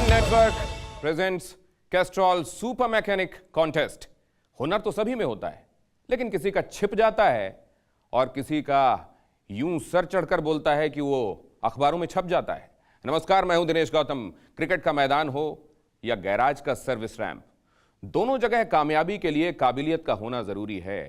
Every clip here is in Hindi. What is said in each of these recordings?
Network presents Castrol super mechanic contest. हुनर तो सभी में होता है, लेकिन किसी का छिप जाता है और किसी का यूं सर चढ़कर बोलता है कि वो अखबारों में छप जाता है। नमस्कार, मैं हूं दिनेश गौतम। क्रिकेट का मैदान हो या गैराज का सर्विस रैंप, दोनों जगह कामयाबी के लिए काबिलियत का होना जरूरी है।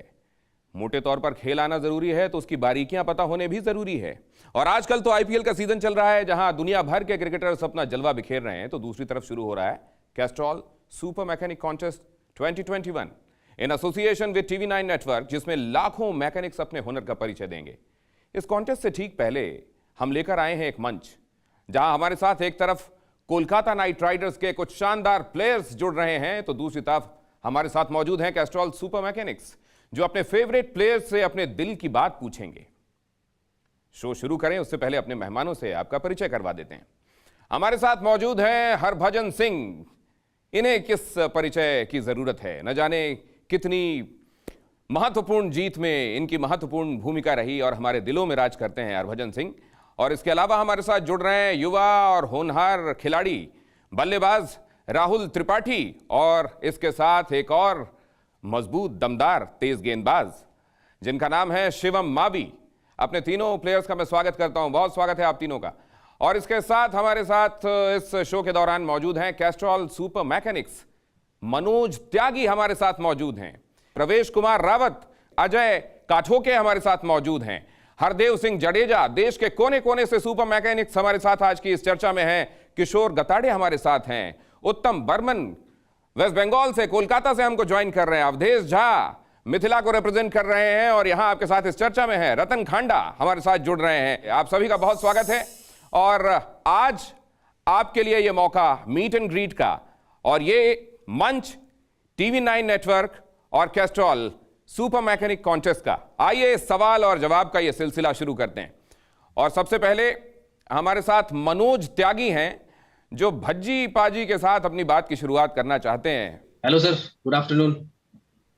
मोटे तौर पर खेल आना जरूरी है तो उसकी बारीकियां पता होने भी जरूरी है। और आजकल तो आईपीएल का सीजन चल रहा है, जहां दुनिया भर के क्रिकेटर्स अपना जलवा बिखेर रहे हैं, तो दूसरी तरफ शुरू हो रहा है Castrol super mechanic contest 2021 in association with TV9 network, जिसमें लाखों मैकेनिक्स अपने हुनर का परिचय देंगे। इस कॉन्टेस्ट से ठीक पहले हम लेकर आए हैं एक मंच, जहां हमारे साथ एक तरफ कोलकाता नाइट राइडर्स के कुछ शानदार प्लेयर्स जुड़ रहे हैं, तो दूसरी तरफ हमारे साथ मौजूद हैं कैस्ट्रॉल सुपर मैकेनिक्स, जो अपने फेवरेट प्लेयर्स से अपने दिल की बात पूछेंगे। शो शुरू करें उससे पहले अपने मेहमानों से आपका परिचय करवा देते हैं। हमारे साथ मौजूद हैं हरभजन सिंह। इन्हें किस परिचय की जरूरत है, न जाने कितनी महत्वपूर्ण जीत में इनकी महत्वपूर्ण भूमिका रही और हमारे दिलों में राज करते हैं हरभजन सिंह। और इसके अलावा हमारे साथ जुड़ रहे हैं युवा और होनहार खिलाड़ी बल्लेबाज राहुल त्रिपाठी, और इसके साथ एक और मजबूत दमदार तेज गेंदबाज जिनका नाम है शिवम मावी। अपने तीनों प्लेयर्स का मैं स्वागत करता हूं, बहुत स्वागत है आप तीनों का। और इसके साथ हमारे साथ इस शो के दौरान मौजूद हैं कैस्ट्रॉल सुपर मैकेनिक्स मनोज त्यागी, हमारे साथ मौजूद हैं प्रवेश कुमार रावत, अजय काठोके हमारे साथ मौजूद हैं, हरदेव सिंह जडेजा, देश के कोने कोने से सुपर मैकेनिक्स हमारे साथ आज की इस चर्चा में हैं, किशोर गताड़े हमारे साथ हैं, उत्तम बर्मन वेस्ट बंगाल से, कोलकाता से हमको ज्वाइन कर रहे हैं, अवधेश झा मिथिला को रिप्रेजेंट कर रहे हैं, और यहां आपके साथ इस चर्चा में है रतन खांडा हमारे साथ जुड़ रहे हैं। आप सभी का बहुत स्वागत है। और आज आपके लिए यह मौका मीट एंड ग्रीट का, और ये मंच TV9 नेटवर्क और कैस्ट्रॉल सुपर मैकेनिक कॉन्टेस्ट का। आइए सवाल और जवाब का यह सिलसिला शुरू करते हैं। और सबसे पहले हमारे साथ मनोज त्यागी हैं, जो भज्जी पाजी के साथ अपनी बात की शुरुआत करना चाहते हैं। Hello sir, good afternoon.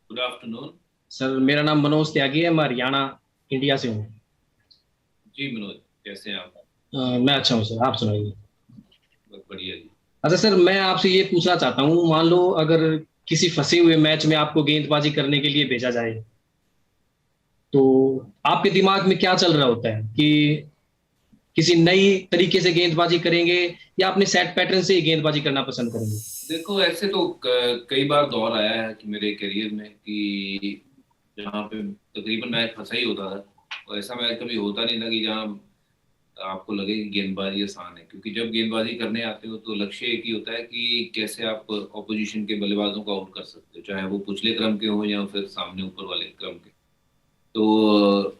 Good afternoon sir, मेरा नाम मनोज त्यागी है, मैं हरियाणा इंडिया से हूँ। जी मनोज, कैसे हैं आप? मैं अच्छा हूँ सर, आप सुनाइए। बहुत बढ़िया जी। अच्छा सर, मैं आपसे ये पूछना चाहता हूँ, मान लो अगर किसी फंसे हुए मैच में आपको गेंदबाजी करने के लिए भेजा जाए, तो आपके दिमाग में क्या चल रहा होता है कि किसी नई तरीके से गेंदबाजी करेंगे या अपने सेट पैटर्न से ही गेंदबाजी करना पसंद करेंगे? देखो, ऐसे तो कई बार दौर आया है कि मेरे करियर में कि जहाँ पे तकरीबन मैच फंसा ही होता था, और ऐसा मैच कभी होता नहीं था कि जहाँ आपको लगे कि गेंदबाजी आसान है। क्योंकि जब गेंदबाजी करने आते हो तो लक्ष्य एक ही होता है कि कैसे आप ऑपोजिशन के बल्लेबाजों को आउट कर सकते हो, चाहे वो पिछले क्रम के हो या फिर सामने ऊपर वाले क्रम के। तो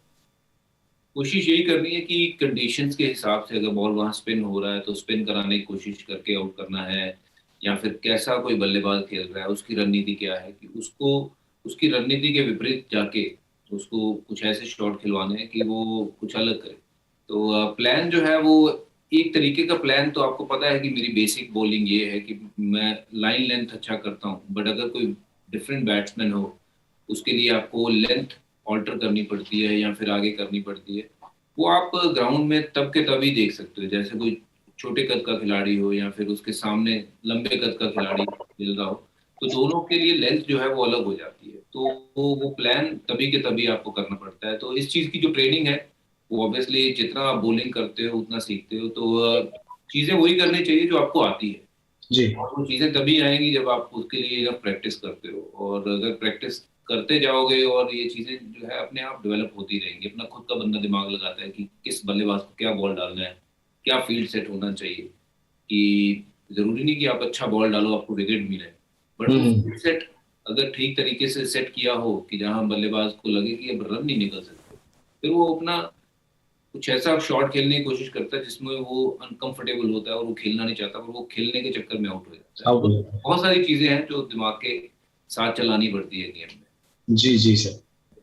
कोशिश यही करनी है कि कंडीशंस के हिसाब से, अगर बॉल वहां स्पिन हो रहा है तो स्पिन कराने की कोशिश करके आउट करना है, या फिर कैसा कोई बल्लेबाज खेल रहा है, उसकी रणनीति क्या है, कि उसको उसकी रणनीति के विपरीत जाके उसको कुछ ऐसे शॉट खिलवाने हैं कि वो कुछ अलग करे। तो प्लान जो है वो एक तरीके का प्लान, तो आपको पता है कि मेरी बेसिक बॉलिंग ये है कि मैं लाइन लेंथ अच्छा करता हूँ, बट अगर कोई डिफरेंट बैट्समैन हो उसके लिए आपको लेंथ ऑल्टर करनी पड़ती है या फिर आगे करनी पड़ती है। वो आप ग्राउंड में तब के तभी देख सकते हो, जैसे कोई छोटे कद का खिलाड़ी हो या फिर उसके सामने लंबे कद का खिलाड़ी खेल रहा हो, तो दोनों के लिए लेंथ जो है वो अलग हो जाती है। तो वो प्लान तभी के तभी आपको करना पड़ता है। तो इस चीज की जो ट्रेनिंग है वो ऑब्वियसली जितना आप बॉलिंग करते हो उतना सीखते हो, तो चीजें वही करनी चाहिए जो आपको आती है जी। और वो चीजें तभी आएंगी जब आप उसके लिए प्रैक्टिस करते हो। और अगर प्रैक्टिस करते जाओगे और ये चीजें जो है अपने आप डेवलप होती रहेंगी। अपना खुद का बंदा दिमाग लगाता है कि किस बल्लेबाज को क्या बॉल डालना है, क्या फील्ड सेट होना चाहिए। कि जरूरी नहीं कि आप अच्छा बॉल डालो आपको विकेट मिले, बट फील्ड सेट अगर ठीक तरीके से सेट किया हो कि जहां बल्लेबाज को लगे कि अब रन नहीं निकल सकते, फिर वो अपना कुछ ऐसा शॉट खेलने की कोशिश करता है जिसमें वो अनकंफर्टेबल होता है और वो खेलना नहीं चाहता, पर वो खेलने के चक्कर में आउट हो जाता है। बहुत सारी चीजें हैं जो दिमाग के साथ चलानी पड़ती है गेम में। जी जी सर,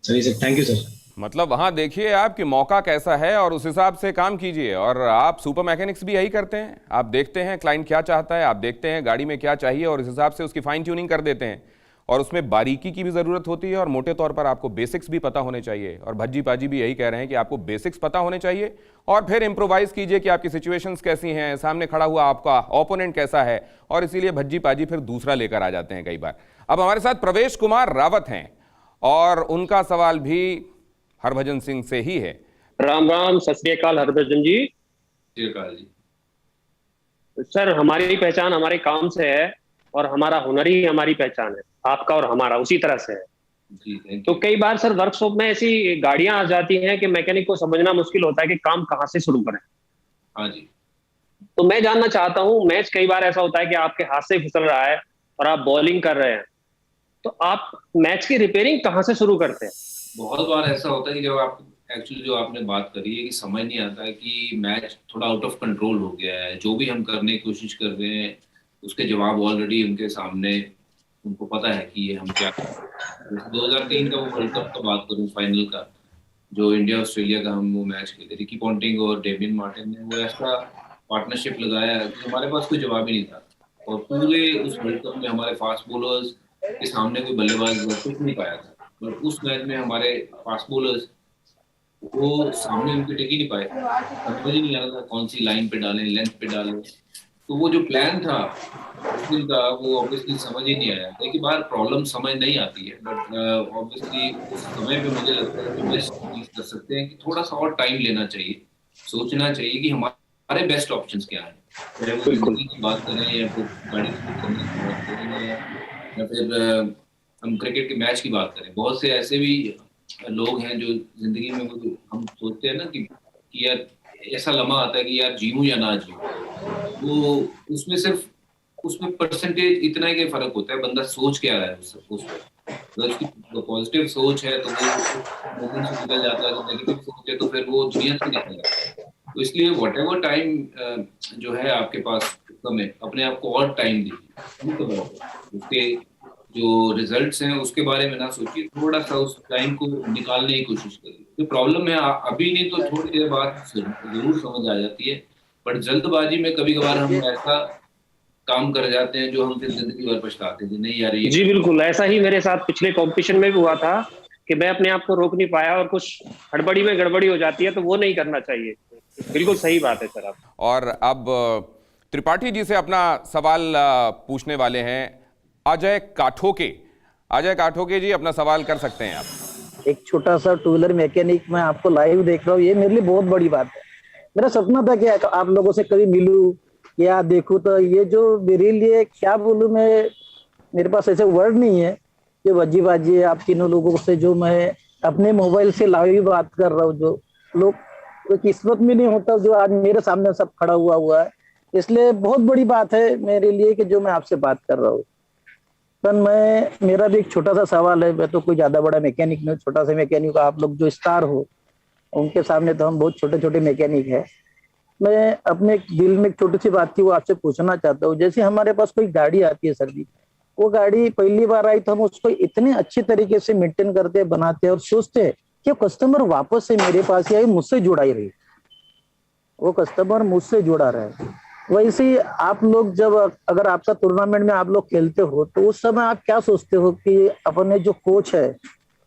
सही सर, थैंक यू सर। मतलब वहां देखिए आप कि मौका कैसा है और उस हिसाब से काम कीजिए। और आप सुपर मैकेनिक्स भी यही करते हैं, आप देखते हैं क्लाइंट क्या चाहता है, आप देखते हैं गाड़ी में क्या चाहिए और इस हिसाब से उसकी फाइन ट्यूनिंग कर देते हैं। और उसमें बारीकी की भी ज़रूरत होती है और मोटे तौर पर आपको बेसिक्स भी पता होने चाहिए। और भज्जी पाजी भी यही कह रहे हैं कि आपको बेसिक्स पता होने चाहिए और फिर इम्प्रोवाइज़ कीजिए कि आपकी सिचुएशंस कैसी हैं, सामने खड़ा हुआ आपका ओपोनेंट कैसा है, और इसीलिए भज्जी पाजी फिर दूसरा लेकर आ जाते हैं कई बार। अब हमारे साथ प्रवेश कुमार रावत हैं और उनका सवाल भी हरभजन सिंह से ही है। राम राम, सत श्री अकाल हरभजन जी। जी सर, हमारी पहचान हमारे काम से है और हमारा हुनर ही हमारी पहचान है, आपका और हमारा उसी तरह से है। जी, थैंक तो यू। कई बार सर वर्कशॉप में ऐसी गाड़ियां आ जाती हैं कि मैकेनिक को समझना मुश्किल होता है कि काम कहाँ से शुरू करें। हाँ जी। तो मैं जानना चाहता हूँ, मैच कई बार ऐसा होता है कि आपके हाथ से फिसल रहा है और आप बॉलिंग कर रहे हैं, तो आप मैच की रिपेयरिंग कहाँ से शुरू करते हैं? बहुत बार ऐसा होता है कि जब आप एक्चुअली जो आपने बात करी है कि समझ नहीं आता है कि मैच थोड़ा आउट ऑफ कंट्रोल हो गया है, जो भी हम करने की कोशिश कर रहे हैं उसके जवाब ऑलरेडी उनके सामने, उनको पता है कि ये हम क्या कर रहे हैं। 2003 का वो वर्ल्ड कप का बात करूं, फाइनल का, जो इंडिया ऑस्ट्रेलिया का हम वो मैच खेले, रिकी पॉन्टिंग और डेमियन मार्टिन ने वो ऐसा पार्टनरशिप लगाया कि हमारे पास कोई जवाब ही नहीं था। और पूरे उस वर्ल्ड कप में हमारे फास्ट बॉलर्स के सामने कोई बल्लेबाज टिक नहीं पाया था। पर उस मैच में हमारे फास्ट बॉलर्स वो सामने उनके टिक ही नहीं पाए। समझ ही नहीं आ रहा था कौन सी लाइन पे डालें, लेंथ पे डालें। तो वो जो प्लान था उस दिन का, वो ऑब्वियसली समझ ही नहीं आया। कई बार प्रॉब्लम समझ नहीं आती है, बट ऑब्वियसली उस समय पे मुझे लगता है कि बेस्ट चीज कर सकते हैं कि थोड़ा सा और टाइम लेना चाहिए, सोचना चाहिए कि हमारे बेस्ट ऑप्शंस क्या हैं। चाहे वो जिंदगी की बात करें या फिर गाड़ी करने की बात करें या फिर हम क्रिकेट के मैच की बात करें। बहुत से ऐसे भी लोग हैं जो जिंदगी में वो हम सोचते हैं ना कि यार ऐसा लम्हा आता है कि यार जीऊं या ना जीऊं, वो उसमें परसेंटेज इतना ही का फर्क होता है, बंदा सोच क्या रहा है उस पर। अगर उसकी पॉजिटिव सोच है तो वो मोमेंट से निकल जाता है, तो नेगेटिव सोच है तो फिर वो दुनिया से निकल जाता है। तो इसलिए व्हाटएवर टाइम जो है आपके पास समय, अपने आप को और टाइम दीजिए। उसके जो रिजल्ट्स हैं उसके बारे में ना सोचिए, थोड़ा सा उस टाइम को निकालने की कोशिश करिए। जो प्रॉब्लम है अभी नहीं तो थोड़ी देर बाद जरूर समझ आ जाती है, बट जल्दबाजी में कभी कभार हम ऐसा काम कर जाते हैं जो हम फिर जिंदगी भर पछताते हैं। नहीं यार ये जी बिल्कुल, ऐसा ही मेरे साथ पिछले कंपटीशन में भी हुआ था कि मैं अपने आप को रोक नहीं पाया और कुछ हड़बड़ी में गड़बड़ी हो जाती है, तो वो नहीं करना चाहिए। बिल्कुल सही बात है सर आप। और अब त्रिपाठी जी से अपना सवाल पूछने वाले हैं अजय काठोके। अजय काठोके जी, अपना सवाल कर सकते हैं आप। एक छोटा सा टू व्हीलर मैकेनिक मैं आपको लाइव देख रहा हूँ, ये मेरे लिए बहुत बड़ी बात है। मेरा सपना था कि आप लोगों से कभी मिलूं या देखूं, तो ये जो मेरे लिए क्या बोलूं मैं, मेरे पास ऐसे वर्ड नहीं है। जो भज्जी बाजी है आप तीनों लोगों से जो मैं अपने मोबाइल से लाइव बात कर रहा हूँ, जो लोग कोई किस्मत में नहीं होता जो आज मेरे सामने सब खड़ा हुआ है, इसलिए बहुत बड़ी बात है मेरे लिए कि जो मैं आपसे बात कर रहा हूँ। पर मेरा भी एक छोटा सा सवाल है। मैं तो कोई ज्यादा बड़ा मैकेनिक नहीं, छोटा सा मैकेनिक। आप लोग जो स्टार हो उनके सामने तो हम बहुत छोटे छोटे मैकेनिक है। मैं अपने दिल में एक छोटी सी बात थी, वो आपसे पूछना चाहता हूँ। जैसे हमारे पास कोई गाड़ी आती है सर जी, वो गाड़ी पहली बार आई तो हम उसको इतने अच्छे तरीके से मेंटेन करते हैं, बनाते हैं और सोचते हैं कि कस्टमर वापस से मेरे पास आए, मुझसे जुड़ा ही रहे, वो कस्टमर मुझसे जुड़ा रहे। वैसे ही आप लोग जब अगर आपका टूर्नामेंट में आप लोग खेलते हो तो उस समय आप क्या सोचते हो कि अपने जो कोच है,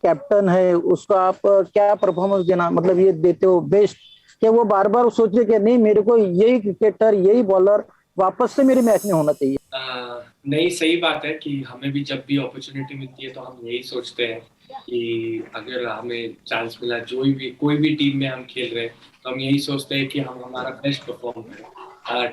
कैप्टन है, उसको आप क्या परफॉर्मेंस देना मतलब ये देते हो बेस्ट, कि वो बार बार सोचे कि नहीं मेरे को यही क्रिकेटर यही बॉलर वापस से मेरे मैच में होना चाहिए? नहीं, सही बात है कि हमें भी जब भी अपॉर्चुनिटी मिलती है तो हम यही सोचते हैं कि अगर हमें चांस मिला, कोई भी टीम में हम खेल रहे हैं तो हम यही सोचते हैं कि हम हमारा बेस्ट परफॉर्म करें,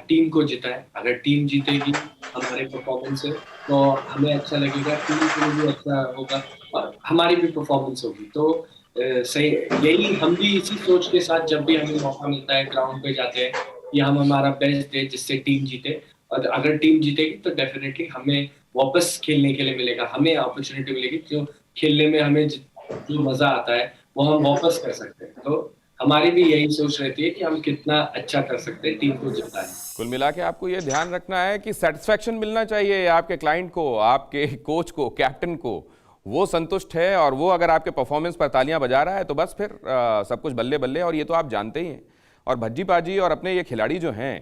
टीम को जिताएं। अगर टीम जीतेगी हमारे परफॉर्मेंस से तो हमें अच्छा लगेगा, टीम के लिए भी अच्छा होगा और हमारी भी परफॉर्मेंस होगी। तो सही, यही हम भी इसी सोच के साथ जब भी हमें मौका मिलता है ग्राउंड पे जाते हैं कि हम हमारा बेस्ट दें जिससे टीम जीते। और अगर टीम जीतेगी तो डेफिनेटली हमें वापस खेलने के लिए मिलेगा, हमें अपॉर्चुनिटी मिलेगी जो खेलने में हमें जो मजा आता है वो हम वापस कर सकते हैं। तो हमारी भी यही सोच रहती है कि हम कितना अच्छा कर सकते हैं टीम को जिताएं। कुल मिला के आपको ये ध्यान रखना है कि सेटिस्फेक्शन मिलना चाहिए आपके क्लाइंट को, आपके कोच को, कैप्टन को। वो संतुष्ट है और वो अगर आपके परफॉर्मेंस पर तालियां बजा रहा है तो बस फिर सब कुछ बल्ले बल्ले। और ये तो आप जानते ही हैं। और भज्जी पाजी और अपने ये खिलाड़ी जो हैं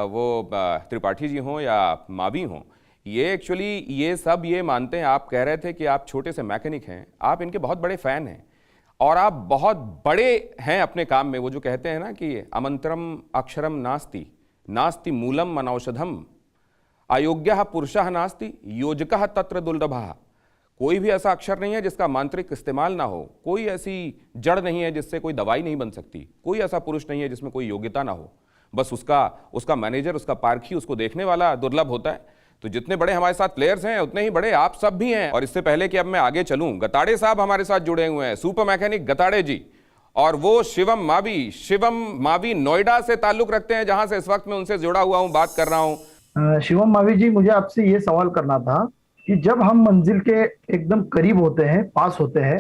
वो त्रिपाठी जी हों या मावी हों, ये एक्चुअली ये सब ये मानते हैं। आप कह रहे थे कि आप छोटे से मैकेनिक हैं, आप इनके बहुत बड़े फैन हैं और आप बहुत बड़े हैं अपने काम में। वो जो कहते हैं ना कि अमंत्रम अक्षरम नास्ति, नास्ति मूलम मनौषधम, अयोग्यः पुरुषः नास्ति, योजकः तत्र दुर्लभः। कोई भी ऐसा अक्षर नहीं है जिसका मांत्रिक इस्तेमाल ना हो, कोई ऐसी जड़ नहीं है जिससे कोई दवाई नहीं बन सकती, कोई ऐसा पुरुष नहीं है जिसमें कोई योग्यता ना हो। बस उसका मैनेजर, उसका पारखी, उसको देखने वाला दुर्लभ होता है। तो जितने बड़े हमारे साथ प्लेयर्स हैं उतने ही बड़े आप सब भी हैं। और इससे पहले कि अब मैं आगे चलूं, गताड़े साहब हमारे साथ जुड़े हुए हैं, सुपर मैकेनिक गताड़े जी, और वो शिवम मावी नोएडा से ताल्लुक रखते हैं, जहां से इस वक्त मैं उनसे जुड़ा हुआ हूं, बात कर रहा हूं। शिवम मावी जी, मुझे आपसे ये सवाल करना था कि जब हम मंजिल के एकदम करीब होते हैं, पास होते हैं,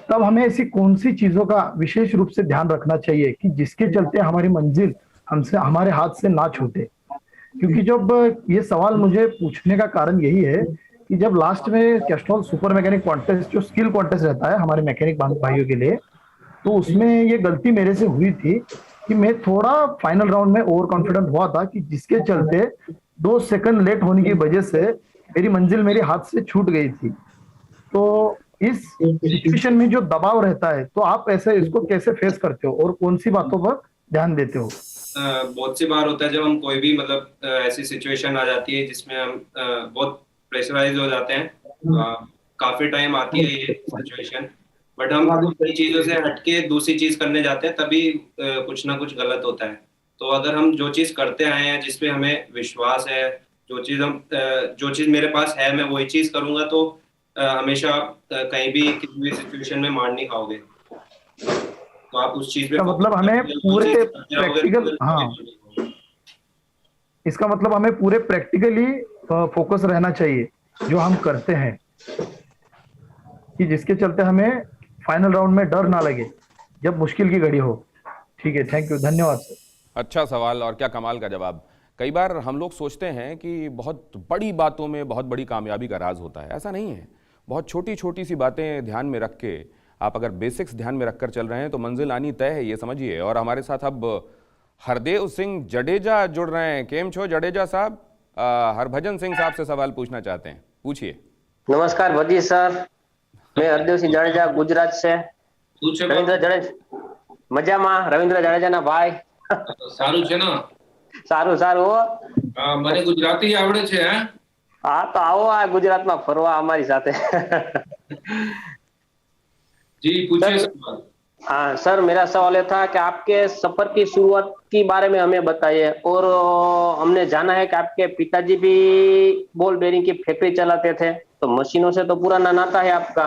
तब हमें ऐसी कौन सी चीजों का विशेष रूप से ध्यान रखना चाहिए कि जिसके चलते हमारी मंजिल हमारे हाथ से ना छूटे? क्योंकि जब ये सवाल मुझे पूछने का कारण यही है कि जब लास्ट में कैस्ट्रॉल सुपर मैकेनिक कॉन्टेस्ट, जो स्किल कॉन्टेस्ट रहता है हमारे मैकेनिक भाइयों के लिए, तो उसमें ये गलती मेरे से हुई थी कि मैं थोड़ा फाइनल राउंड में ओवर कॉन्फिडेंट हुआ था, कि जिसके चलते 2 सेकंड लेट होने की वजह से मेरी मंजिल मेरे हाथ से छूट गई थी। तो इस सिचुएशन में जो दबाव रहता है, तो आप ऐसे इसको कैसे फेस करते हो और कौन सी बातों पर ध्यान देते हो? बहुत सी बार होता है जब हम कोई भी मतलब ऐसी सिचुएशन आ जाती है जिसमें हम बहुत प्रेशराइज हो जाते हैं। काफी टाइम आती है ये सिचुएशन, बट हम दूसरी चीजों से हटके दूसरी चीज करने जाते हैं, तभी कुछ ना कुछ गलत होता है। तो अगर हम जो चीज करते आए हैं, जिसपे हमें विश्वास है, जो चीज मेरे पास है मैं वही चीज करूंगा, तो हमेशा कहीं भी किसी भी सिचुएशन में मार नहीं खाओगे। तो आप उस चीज पे मतलब हमें पूरे प्रैक्टिकल, हाँ, इसका मतलब हमें पूरे प्रैक्टिकली फोकस रहना चाहिए जो हम करते हैं, कि जिसके चलते हमें फाइनल राउंड में डर ना लगे जब मुश्किल की घड़ी हो। ठीक है, थैंक यू, धन्यवाद सर। अच्छा सवाल और क्या कमाल का जवाब। कई बार हम लोग सोचते हैं कि बहुत बड़ी बातों में बहुत बड़ी कामयाबी का राज होता है, ऐसा नहीं है। बहुत छोटी छोटी सी बातें ध्यान में रख के, आप अगर बेसिक्स ध्यान में रखकर चल रहे हैं तो मंजिल आनी तय है, ये समझिए। और हमारे साथ अब हरदेव सिंह जडेजा जुड़ रहे हैं। केम छो जडेजा साहब? हरभजन सिंह साहब से सवाल पूछना चाहते हैं, पूछिए। नमस्कार भजी सर, मैं हरदेव सिंह जडेजा गुजरात से। रविंद्र जडेजा मजाમાં? रविंद्र जडेजा ना भाई? સારું છે ને? સારું સારું હો, મને ગુજરાતી આવડે છે। હા તો આવો આ ગુજરાતમાં ફરવા અમારી સાથે। जी पूछिए सवाल। हाँ सर, मेरा सवाल ये था कि आपके सफर की शुरुआत के बारे में हमें बताइए। और हमने जाना है कि आपके पिताजी भी बॉल बेयरिंग की फैक्ट्री चलाते थे, तो मशीनों से तो पुराना नाता है आपका,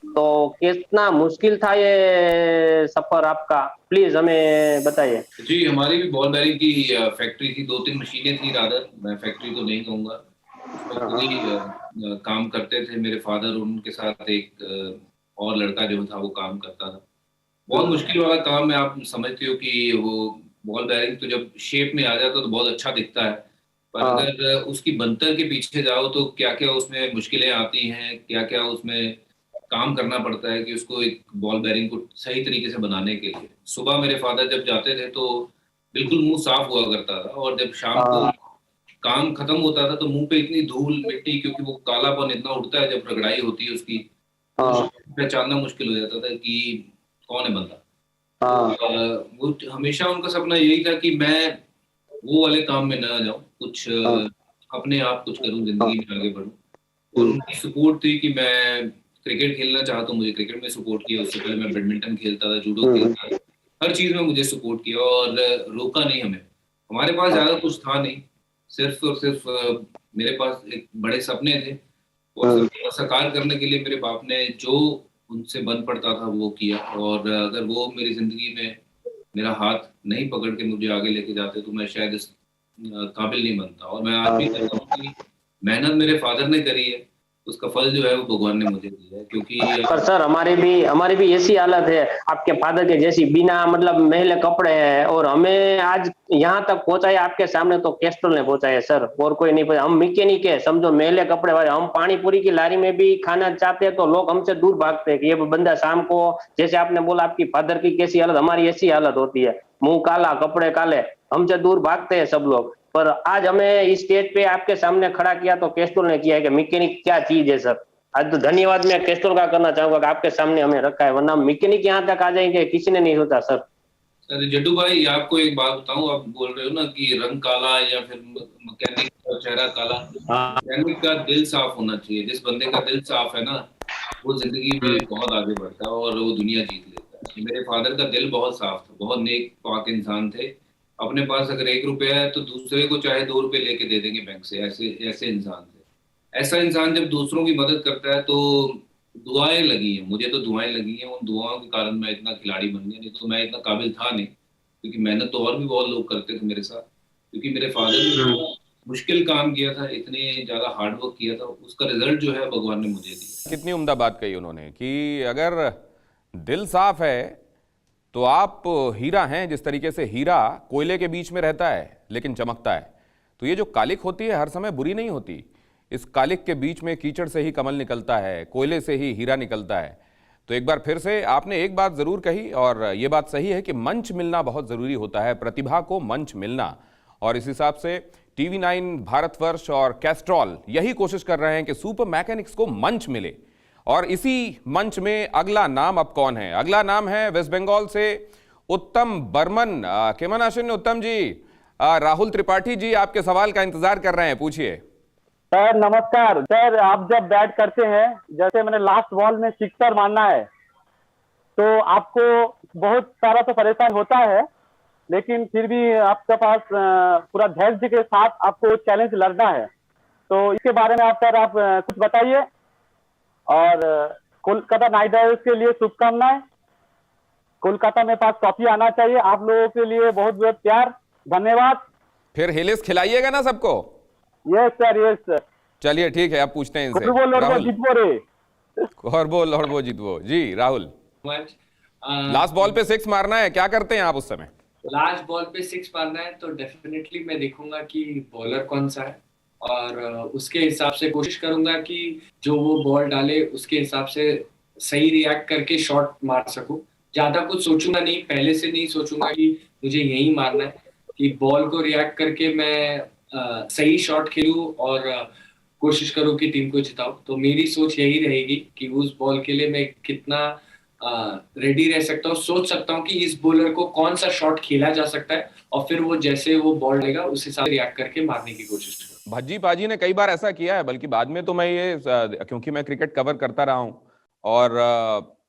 तो कितना मुश्किल था ये सफर आपका, प्लीज हमें बताइए। जी हमारी भी बॉल बेयरिंग की फैक्ट्री थी, 2-3 मशीनें थी रादर, मैं फैक्ट्री तो नहीं कहूंगा। उसमें काम करते थे मेरे फादर, उनके साथ एक और लड़का जो था वो काम करता था। बहुत मुश्किल वाला काम है, आप समझते हो कि वो बॉल बेयरिंग तो जब शेप में आ जाता तो बहुत अच्छा दिखता है, पर अगर उसकी बनतर के पीछे जाओ तो क्या क्या उसमें मुश्किलें आती हैं, क्या क्या उसमें काम करना पड़ता है कि उसको एक बॉल बेयरिंग को सही तरीके से बनाने के लिए। सुबह मेरे फादर जब जाते थे तो बिल्कुल मुंह साफ हुआ करता था, और जब शाम को काम खत्म होता था तो मुंह पे इतनी धूल मिट्टी, क्योंकि वो कालापन इतना उठता है जब रगड़ाई होती है उसकी, पहचानना मुश्किल हो जाता था कि कौन है बंदा। वो हमेशा उनका सपना यही था कि मैं वो वाले काम में ना जाऊं, कुछ अपने आप कुछ करूं, जिंदगी में आगे बढ़ूं। और उनकी सपोर्ट थी कि मैं क्रिकेट खेलना चाहता हूं, मुझे क्रिकेट में सपोर्ट किया। उससे पहले मैं बैडमिंटन खेलता था, जूडो खेलता था, हर चीज में मुझे सपोर्ट किया और रोका नहीं हमें। हमारे पास ज्यादा कुछ था नहीं, सिर्फ और सिर्फ मेरे पास एक बड़े सपने थे, और साकार करने के लिए मेरे बाप ने जो उनसे बन पड़ता था वो किया। और अगर वो मेरी जिंदगी में मेरा हाथ नहीं पकड़ के मुझे आगे लेके जाते तो मैं शायद इस काबिल नहीं बनता। और मैं आज भी कहता हूँ कि मेहनत मेरे फादर ने करी है, उसका फल जो है वो भगवान ने मुझे दिया है। क्योंकि पर सर हमारी भी ऐसी हालत है आपके फादर के जैसी, बिना मतलब मैले कपड़े हैं, और हमें आज यहाँ तक पहुंचाया आपके सामने तो कैस्ट्रॉल ने पहुंचाया सर, और कोई नहीं पहुंचा। हम मैकेनिक है, समझो, मैले कपड़े वाले। हम पानी पूरी की लारी में भी खाना चाहते हैं तो लोग हमसे दूर भागते हैं कि ये बंदा शाम को, जैसे आपने बोला आपकी फादर की कैसी हालत, हमारी ऐसी हालत होती है, मुंह काला, कपड़े काले, हमसे दूर भागते हैं सब लोग। पर आज हमें इस स्टेज पे आपके सामने खड़ा किया तो कैस्ट्रोल ने किया है कि मैकेनिक क्या चीज है सर। आज तो धन्यवाद मैं कैस्ट्रोल का करना चाहूंगा कि आपके सामने हमें रखा है, वरना मैकेनिक यहाँ तक आ जाएंगे किसी ने नहीं सोचा सर। अरे जड्डू भाई, आपको एक बात बताऊं, आप बोल रहे हो ना कि रंग काला या फिर मैकेनिक का चेहरा काला। मैकेनिक का दिल साफ होना चाहिए। जिस बंदे का दिल साफ है ना, वो जिंदगी में बहुत आगे बढ़ता है और वो दुनिया जीत लेता है। मेरे फादर का दिल बहुत साफ था, बहुत नेक पाक इंसान थे। अपने पास अगर 1 रुपया है तो दूसरे को चाहे 2 रुपए लेके दे देंगे बैंक से, ऐसे ऐसे इंसान थे। ऐसा इंसान जब दूसरों की मदद करता है तो दुआएं लगी हैं, मुझे तो दुआएं लगी हैं। उन दुआओं के कारण मैं इतना खिलाड़ी बन गया, नहीं तो मैं इतना काबिल था नहीं। क्योंकि मेहनत तो और भी बहुत लोग करते थे मेरे साथ, क्योंकि मेरे फादर ने मुश्किल काम किया था, इतने ज्यादा हार्डवर्क किया था, उसका रिजल्ट जो है भगवान ने मुझे दिया। कितनी उम्दा बात कही उन्होंने कि अगर दिल साफ है तो आप हीरा हैं। जिस तरीके से हीरा कोयले के बीच में रहता है लेकिन चमकता है, तो ये जो कालिक होती है हर समय बुरी नहीं होती। इस कालिक के बीच में कीचड़ से ही कमल निकलता है, कोयले से ही हीरा निकलता है। तो एक बार फिर से आपने एक बात जरूर कही और ये बात सही है कि मंच मिलना बहुत जरूरी होता है, प्रतिभा को मंच मिलना। और इस हिसाब से TV9 भारतवर्ष और कैस्ट्रॉल यही कोशिश कर रहे हैं कि सुपर मैकेनिक्स को मंच मिले। और इसी मंच में अगला नाम अब कौन है? अगला नाम है वेस्ट बंगाल से उत्तम बर्मन। केमन आशन उत्तम जी? राहुल त्रिपाठी जी आपके सवाल का इंतजार कर रहे हैं, पूछिए। सर नमस्कार। सर आप जब बैट करते हैं, जैसे मैंने लास्ट बॉल में सिक्सर मारना है, तो आपको बहुत सारा तो परेशान होता है, लेकिन फिर भी आपके पास पूरा धैर्य के साथ आपको चैलेंज लड़ना है। तो इसके बारे में आप सर कुछ बताइए। और कोलकाता नाइट राइडर्स के लिए शुभकामनाएं। कोलकाता में पास ट्रॉफी आना चाहिए। आप लोगों के लिए बहुत बहुत प्यार, धन्यवाद। फिर हिलेस खिलाइएगा ना सबको? Yes sir, yes sir. चलिए ठीक है, आप पूछते हैं इनसे। राहुल वो जीतवो जी। राहुल, लास्ट बॉल पे 6 मारना है, क्या करते हैं आप उस समय? लास्ट बॉल पे 6 मारना है तो डेफिनेटली मैं देखूंगा कि बॉलर कौन सा है और उसके हिसाब से कोशिश करूंगा कि जो वो बॉल डाले उसके हिसाब से सही रिएक्ट करके शॉट मार सकूं। ज्यादा कुछ सोचूंगा नहीं, पहले से नहीं सोचूंगा कि मुझे यही मारना है, कि बॉल को रिएक्ट करके मैं सही शॉट खेलूं और कोशिश करूं कि टीम को जिताऊं। तो मेरी सोच यही रहेगी कि उस बॉल के लिए मैं कितना रेडी रह सकता हूँ, सोच सकता हूँ कि इस बॉलर को कौन सा शॉट खेला जा सकता है और फिर वो जैसे वो बॉल लेगा उस हिसाब से रिएक्ट करके मारने की कोशिश करूँ। भज्जी पाजी ने कई बार ऐसा किया है, बल्कि बाद में तो मैं ये, क्योंकि मैं क्रिकेट कवर करता रहा हूँ और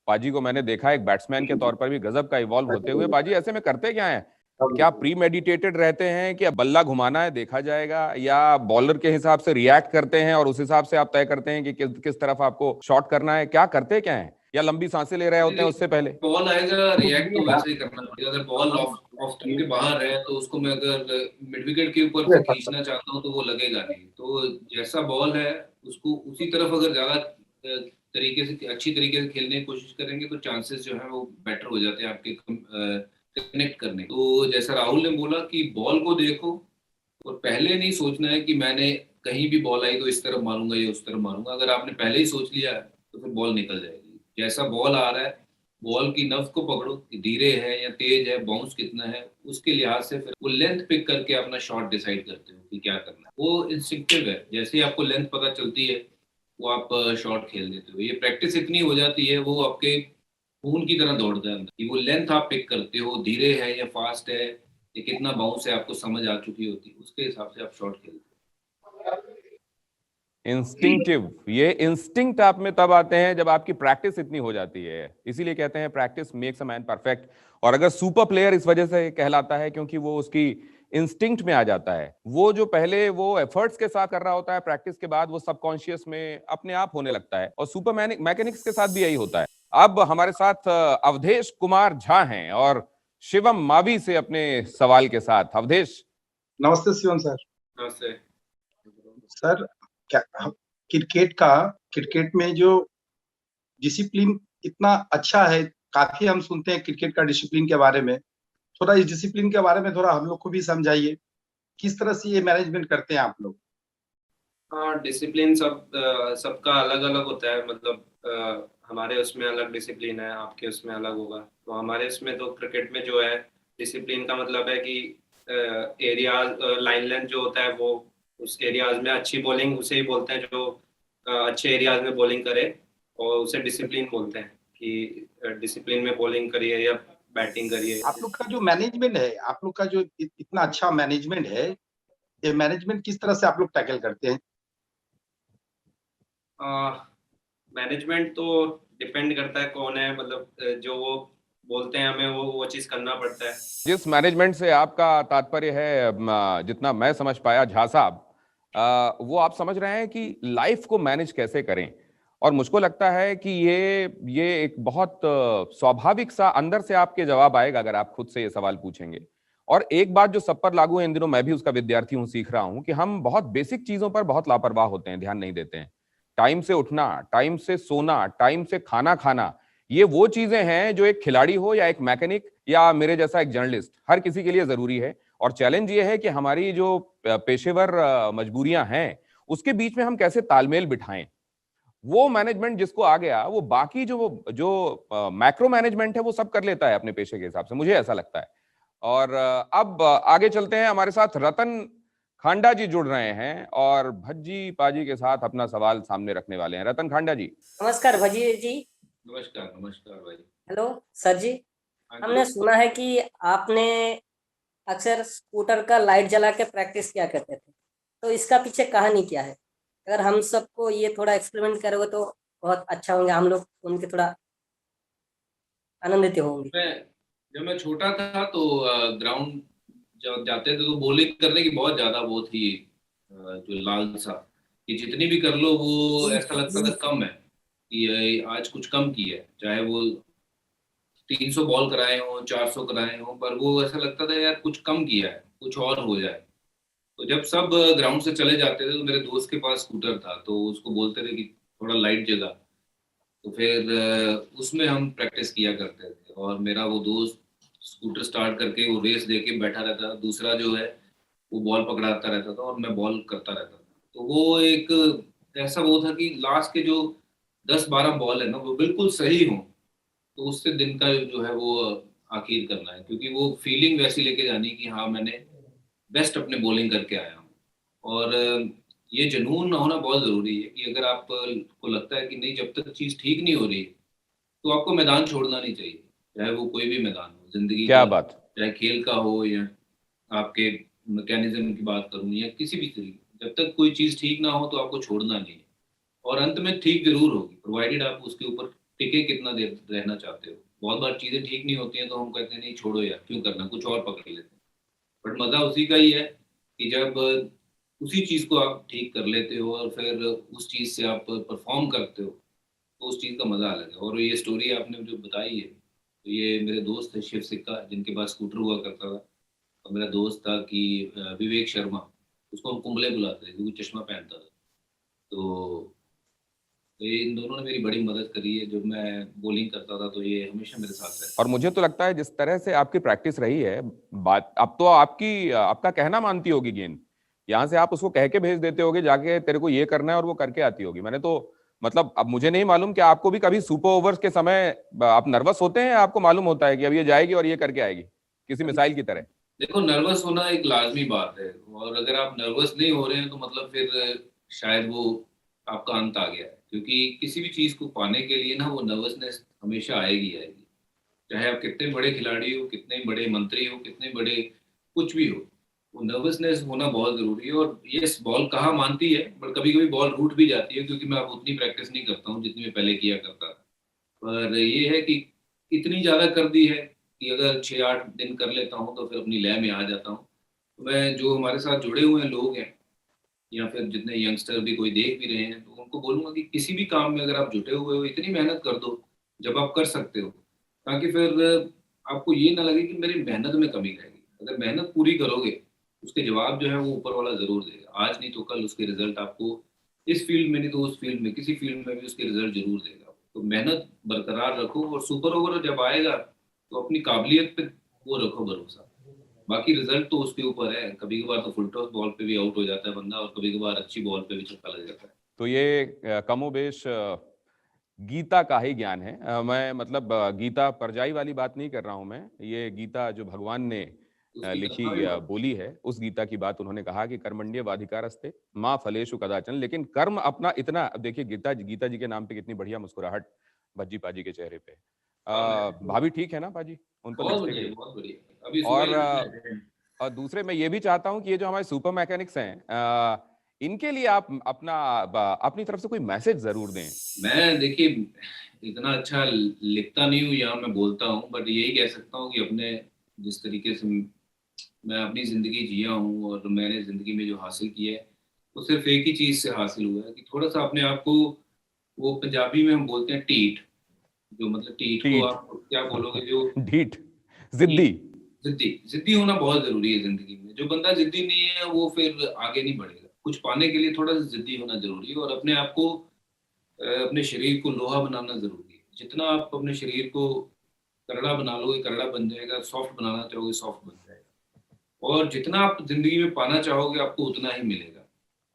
पाजी को मैंने देखा एक बैट्समैन के तौर पर भी गजब का इवॉल्व होते हुए। पाजी ऐसे में करते क्या है? क्या प्री मेडिटेटेड रहते हैं कि बल्ला घुमाना है देखा जाएगा, या बॉलर के हिसाब से रिएक्ट करते हैं और उस हिसाब से आप तय करते हैं कि किस तरफ आपको शॉट करना है? क्या करते क्या है, या लंबी सांसें ले रहे होते हैं उससे पहले? बॉल आएगा, रिएक्ट तो वैसे ही करना चाहिए। अगर बॉल ऑफ स्टंप के बाहर है तो उसको मैं अगर मिड विकेट के ऊपर से खींचना चाहता हूँ तो वो लगेगा नहीं। तो जैसा बॉल है उसको उसी तरफ अगर ज्यादा तरीके से, अच्छी तरीके से खेलने की कोशिश करेंगे तो चांसेस जो है वो बेटर हो जाते हैं आपके कनेक्ट करने। तो जैसा राहुल ने बोला कि बॉल को देखो और पहले नहीं सोचना है कि मैंने कहीं भी बॉल आई तो इस तरफ मारूंगा या उस तरफ मारूंगा। अगर आपने पहले ही सोच लिया है तो फिर बॉल निकल जाएगी। जैसा बॉल आ रहा है, बॉल की नफ को पकड़ो, धीरे है या तेज है, बाउंस कितना है, उसके लिहाज से फिर वो लेंथ पिक करके अपना शॉट डिसाइड करते हो कि क्या करना है। वो इंस्टिंक्टिव है, जैसे ही आपको लेंथ पता चलती है वो आप शॉट खेल देते हो। ये प्रैक्टिस इतनी हो जाती है, वो आपके खून की तरह दौड़ता है अंदर कि वो लेंथ आप पिक करते हो, धीरे है या फास्ट है, ये कितना बाउंस है आपको समझ आ चुकी होती है, उसके हिसाब से आप शॉट खेलते हो। इंस्टिंक्टिव, ये इंस्टिंक्ट आप में तब आते हैं जब आपकी प्रैक्टिस इतनी हो जाती है। इसीलिए कहते हैं practice makes a man perfect. और अगर सुपर प्लेयर इस वजह से कहलाता है क्योंकि वो उसकी इंस्टिंक्ट में आ जाता है। वो जो पहले वो एफर्ट्स के साथ कर रहा होता है, प्रैक्टिस के बाद वो सबकॉन्शियस में अपने आप होने लगता है। और सुपर मैकेनिक्स के साथ भी यही होता है। अब हमारे साथ अवधेश कुमार झा हैं और शिवम मावी से अपने सवाल के साथ। अवधेश, नमस्ते शिवम सर। नमस्ते सर, क्या क्रिकेट में जो डिसिप्लिन इतना अच्छा है, काफी हम सुनते हैं क्रिकेट का डिसिप्लिन के बारे में। थोड़ा इस डिसिप्लिन के बारे में थोड़ा हम लोग को भी समझाइए, किस तरह से ये मैनेजमेंट करते हैं आप लोग? हाँ, डिसिप्लिन सबका अलग अलग होता है। मतलब हमारे उसमें अलग डिसिप्लिन है, आपके उसमें अलग होगा। तो हमारे उसमें तो क्रिकेट में जो है डिसिप्लिन का मतलब है कि एरियाज लाइन लेंथ जो होता है वो उस एरियाज में अच्छी बॉलिंग उसे ही बोलते हैं जो अच्छे एरियाज में बॉलिंग करे, और उसे डिसिप्लिन बोलते हैं कि डिसिप्लिन में बॉलिंग करिए या बैटिंग करिए। आप लोग का जो मैनेजमेंट है, आप लोग का जो इतना अच्छा मैनेजमेंट है, ये मैनेजमेंट किस तरह से आप लोग टैकल करते हैं? मैनेजमेंट तो डिपेंड करता है कौन है, मतलब जो वो बोलते हैं हमें वो चीज करना पड़ता है। जिस मैनेजमेंट से आपका तात्पर्य है, जितना मैं समझ पाया झा साहब, वो आप समझ रहे हैं कि लाइफ को मैनेज कैसे करें। और मुझको लगता है कि ये एक बहुत स्वाभाविक सा अंदर से आपके जवाब आएगा अगर आप खुद से ये सवाल पूछेंगे। और एक बात जो सब पर लागू है, इन दिनों मैं भी उसका विद्यार्थी हूं, सीख रहा हूं कि हम बहुत बेसिक चीजों पर बहुत लापरवाह होते हैं, ध्यान नहीं देते हैं। टाइम से उठना, टाइम से सोना, टाइम से खाना खाना, ये वो चीजें हैं जो एक खिलाड़ी हो या एक मैकेनिक या मेरे जैसा एक जर्नलिस्ट, हर किसी के लिए जरूरी है। और चैलेंज ये है कि हमारी जो पेशेवर मजबूरियां हैं उसके बीच में हम कैसे तालमेल बिठाएं। वो मैनेजमेंट जिसको आ गया, वो बाकी जो मैक्रो मैनेजमेंट है वो सब कर लेता है अपने पेशे के हिसाब से, मुझे ऐसा लगता है। और अब आगे चलते हैं, हमारे साथ रतन खांडा जी जुड़ रहे हैं और भज्जी पाजी के साथ अपना सवाल सामने रखने वाले हैं। रतन खांडा जी। नमस्कार भजी जी। नमस्कार नमस्कार भाई। हेलो सर जी। हमने सुना है कि आपने अक्सर स्कूटर का लाइट जला के प्रैक्टिस किया करते थे, तो इसका पीछे कहानी क्या है? अगर हम सबको ये थोड़ा एक्सपेरिमेंट करोगे तो बहुत अच्छा होंगे, हम लोग उनके थोड़ा आनंदित होंगे। जब मैं छोटा था तो ग्राउंड जब जाते थे तो बॉलिंग करने की बहुत ज्यादा वो थी, जो लालसा कि जितनी भी कर लो वो ऐसा लगता था कम है, कि आज कुछ कम किया है, चाहे वो 300 बॉल कराए हो 400 कराए हो, पर वो ऐसा लगता था यार कुछ कम किया है, कुछ और हो जाए। तो जब सब ग्राउंड से चले जाते थे तो मेरे दोस्त के पास स्कूटर था, तो उसको बोलते थे कि थोड़ा लाइट जगा, तो फिर उसमें हम प्रैक्टिस किया करते थे। और मेरा वो दोस्त स्कूटर स्टार्ट करके वो रेस दे के बैठा रहता, दूसरा जो है वो बॉल पकड़ाता रहता था और मैं बॉल करता रहता था। तो वो एक ऐसा वो था कि लास्ट के जो 10-12 बॉल है ना वो बिल्कुल सही हो, तो उससे दिन का जो है वो आखिर करना है, क्योंकि वो फीलिंग वैसी लेके जानी कि हाँ मैंने बेस्ट अपने बॉलिंग करके आया हूँ। और ये जुनून होना बहुत ज़रूरी है कि अगर आपको लगता है कि नहीं, जब तक चीज़ ठीक नहीं हो रही तो आपको मैदान छोड़ना नहीं चाहिए, चाहे वो कोई भी मैदान हो, जिंदगी क्या का, बात, चाहे खेल का हो या आपके मैकेनिज्म की बात करूँ या किसी भी तरीके, जब तक कोई चीज़ ठीक ना हो तो आपको छोड़ना नहीं है। और अंत में ठीक जरूर होगी, प्रोवाइडेड आप उसके ऊपर टिके कितना देर रहना चाहते हो। बहुत बार चीज़ें ठीक नहीं होती हैं तो हम कहते हैं नहीं छोड़ो यार, क्यों करना, कुछ और पकड़ लेते हैं। बट मज़ा उसी का ही है कि जब उसी चीज़ को आप ठीक कर लेते हो और फिर उस चीज़ से आप परफॉर्म करते हो, तो उस चीज़ का मज़ा अलग है। और ये स्टोरी आपने जो बताई है, तो ये मेरे दोस्त है शिव सिक्का, जिनके पास स्कूटर हुआ करता था। और मेरा दोस्त था कि विवेक शर्मा, उसको हम कुंबले बुलाते थे क्योंकि चश्मा पहनता था। तो ये इन दोनों ने मेरी बड़ी मदद करी है, जब मैं बॉलिंग करता था तो ये हमेशा मेरे साथ रहते। और मुझे तो लगता है जिस तरह से आपकी प्रैक्टिस रही है, बात अब तो आपका कहना मानती होगी गेंद, यहां से आप उसको कह के भेज देते होगे जाके तेरे को ये करना है, और वो करके आती होगी। मैंने तो मतलब अब मुझे नहीं मालूम कि आपको भी कभी सुपर ओवर्स के समय आप नर्वस होते हैं, आपको मालूम होता है कि अब ये जाएगी और ये करके आएगी किसी मिसाइल की तरह? देखो, नर्वस होना एक लाजमी बात है, और अगर आप नर्वस नहीं हो रहे हैं तो मतलब फिर शायद वो आपका अंत आ गया है, क्योंकि किसी भी चीज़ को पाने के लिए ना वो नर्वसनेस हमेशा आएगी आएगी। चाहे आप कितने बड़े खिलाड़ी हो, कितने बड़े मंत्री हो, कितने बड़े कुछ भी हो, वो नर्वसनेस होना बहुत ज़रूरी है। और ये बॉल कहाँ मानती है, पर कभी कभी बॉल रूठ भी जाती है, क्योंकि मैं अब उतनी प्रैक्टिस नहीं करता हूँ जितनी मैं पहले किया करता था। पर ये है कि इतनी ज़्यादा कर दी है कि अगर 6-8 दिन कर लेता हूँ तो फिर अपनी लय में आ जाता हूँ। तो मैं जो हमारे साथ जुड़े हुए लोग हैं या फिर जितने यंगस्टर भी कोई देख भी रहे हैं, तो उनको बोलूँगा कि किसी भी काम में अगर आप जुटे हुए हो, इतनी मेहनत कर दो जब आप कर सकते हो, ताकि फिर आपको ये ना लगे कि मेरी मेहनत में कमी रहेगी। अगर मेहनत पूरी करोगे, उसके जवाब जो है वो ऊपर वाला ज़रूर देगा। आज नहीं तो कल उसके रिजल्ट आपको, इस फील्ड में नहीं तो उस फील्ड में, किसी फील्ड में भी उसके रिजल्ट जरूर देगा। तो मेहनत बरकरार रखो, और सुपर ओवर जब आएगा तो अपनी काबिलियत पे वो रखो भरोसा। बाकी रिजल्ट तो उसके ऊपर है, कभी कभार तो फुल टॉस बॉल पे भी आउट हो जाता है बंदा, और कभी कभार अच्छी बॉल पे भी छक्का लग जाता है। तो ये कमोबेश गीता का ही ज्ञान है। मैं मतलब गीता परजाई वाली बात नहीं कर रहा हूं मैं, ये गीता जो भगवान ने उसकी लिखी कथा भी बहुत- बोली है, उस गीता की बात उन्होंने कहा कि कर्मण्येवाधिकारस्ते मां फलेषु कदाचन। लेकिन कर्म अपना इतना, अब देखिए गीता जी के नाम पे कितनी बढ़िया मुस्कुराहट भज्जी पाजी के चेहरे पे। भाभी ठीक है ना पाजी? उनको बहुत लिखते बढ़िया, गए। बहुत बढ़िया। अभी और सुबह और दूसरे मैं ये भी चाहता हूं कि ये जो हमारे सुपर मैकेनिक्स हैं, इनके लिए आप अपनी तरफ से कोई मैसेज जरूर दें। मैं देखिए इतना अच्छा लिखता नहीं हूँ या मैं बोलता हूँ, बट यही कह सकता हूँ कि अपने जिस तरीके से मैं अपनी जिंदगी जिया हूँ और मैंने जिंदगी में जो हासिल किया है वो सिर्फ एक ही चीज से हासिल हुआ है कि थोड़ा सा अपने आप को, वो पंजाबी में हम बोलते हैं टीठ, जो मतलब टीठ को टीठ। आप क्या बोलोगे, जो ढीठ, जिद्दी। जिद्दी होना बहुत जरूरी है जिंदगी में। जो बंदा जिद्दी नहीं है वो फिर आगे नहीं बढ़ेगा। कुछ पाने के लिए थोड़ा सा जिद्दी होना जरूरी है और अपने आप को, अपने शरीर को लोहा बनाना जरूरी है। जितना आप अपने शरीर को करड़ा बना लोगे करड़ा बन जाएगा, सॉफ्ट बनाना चाहोगे सॉफ्ट बन जाएगा। और जितना आप जिंदगी में पाना चाहोगे आपको उतना ही मिलेगा।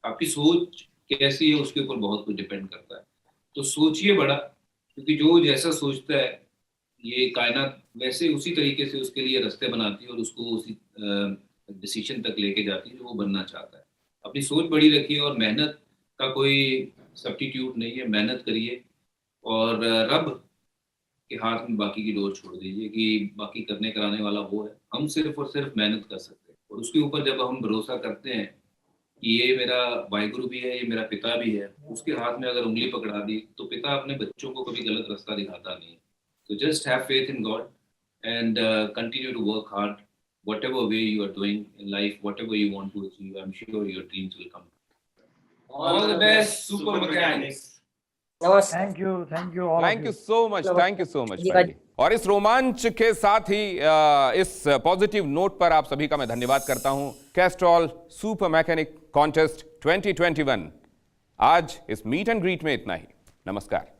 आपकी सोच कैसी है उसके ऊपर बहुत कुछ डिपेंड करता है। तो सोचिए बड़ा, क्योंकि जो जैसा सोचता है ये कायनात वैसे उसी तरीके से उसके लिए रास्ते बनाती है और उसको उसी डिसीजन तक लेके जाती है जो वो बनना चाहता है। अपनी सोच बड़ी रखिए और मेहनत का कोई सब्स्टिट्यूट नहीं है। मेहनत करिए और रब के हाथ में बाकी की डोर छोड़ दीजिए कि बाकी करने कराने वाला वो है। हम सिर्फ और सिर्फ मेहनत कर सकते हैं और उसके ऊपर जब हम भरोसा करते हैं कि ये मेरा वाहिगुरु भी है, ये मेरा पिता भी है, उसके हाथ में अगर उंगली पकड़ा दी तो पिता अपने बच्चों को कभी गलत रास्ता दिखाता नहीं है। So just have faith in God and continue to work hard. Whatever way you are doing in life, whatever you want to achieve, I'm sure your dreams will come. All the best, super mechanics. नमस्कार। Thank you all thank you so much, thank you so much जी, भाई। और इस रोमांच के साथ ही इस पॉजिटिव नोट पर आप सभी का मैं धन्यवाद करता हूं। कैस्ट्रॉल सुपर मैकेनिक कॉन्टेस्ट 2021 आज इस मीट एंड ग्रीट में इतना ही। नमस्कार।